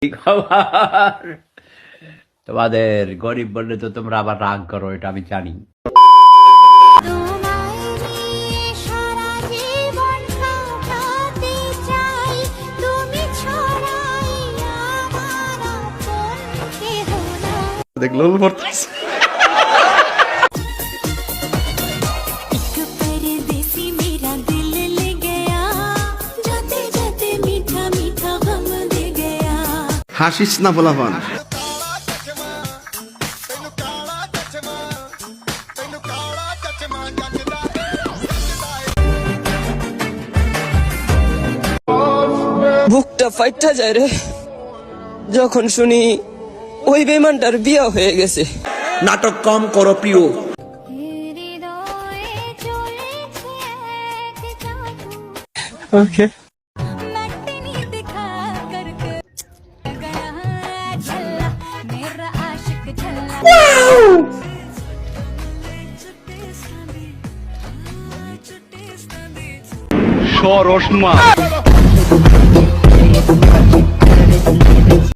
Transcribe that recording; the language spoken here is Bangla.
কি খবর? তোমাদের গরিব বললে তো তোমরা আবার রাগ করো, এটা আমি জানি। দেখলো হাসিস না বলাবান। বুকটা ফাইটা যায় রে যখন শুনি ওই বেমানটার বিয়া হয়ে গেছে। নাটক কম করো প্রিয়। ওকে সরস মা